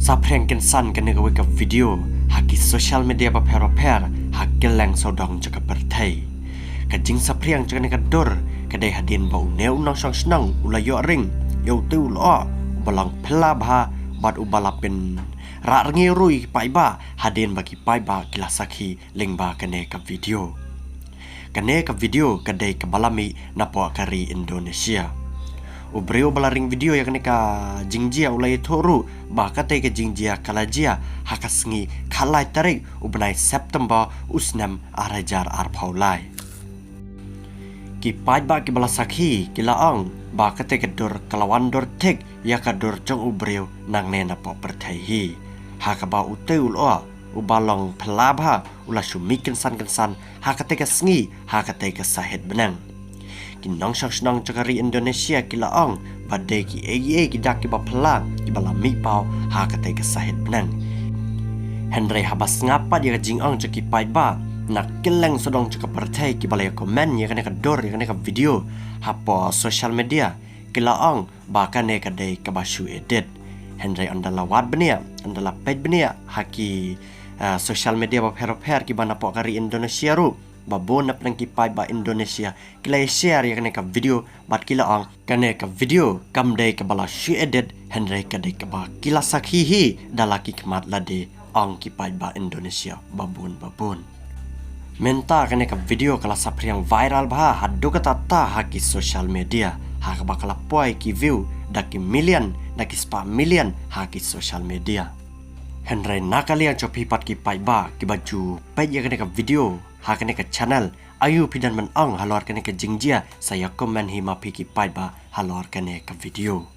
Saprengken san kan nega weka video haki social media ba per haki leng sodong jaka pertai. Kajing sapreng jaka nega dor kadai hadin ba uneu nang sang senang ulayo ring yo tu lo balang pelabha bad ubalapin ra rengi rui pai ba hadin bagi pai ba kilasaki lengba kane ka video. Kane ka video kadai kabalami napo kari Indonesia. Ubreo balaring video yang neka jingjia ulai toru bakate ke jingjia kalajia hakasngi kalai tarik ubnai September usnam arajar arpaulai. Ki pai ba ki balasakhi kilaang bakate ke dor kalawan dor tek ya ka dor jong ubreo nang nena po perthaihi hakaba uteul o ubalong pelabha ulasumiken san hakate ke sngi hakate ke sahet benang. Kinang sang cakari Indonesia kilaang badai ki ki dak ki bapelang ki balami pau ha kate ke sahid benang. Henry habas ngapa dia jingang caki pai ba nak keleng sodong caka pertai ki balai komen ya kena ka dor ya kena ka video hapo social media kilaang ba kane ka dei ka basu edit. Henry andala wat benia andala page benia haki social media ba per ki bana po kari Indonesia ru babon nap nang kipai ba Indonesia kilai share ya kene ka video bat kilaang kene ka video kam dei ka bala shi edit henry ka dei ka ba kila sakhihi dalaki kmat lade ang kipai ba Indonesia babon menta kene ka video kala sapriang viral ba haddo ka tata haki social media ha ka bakala poi ki view daki million daki spa million haki social media henry nakali ang chopi pat kipai ba ki baju page ya kene ka video hakane ke channel ayu pidan men ang halor kane ke jingjia saya komen hima piki pai ba halor kane ke video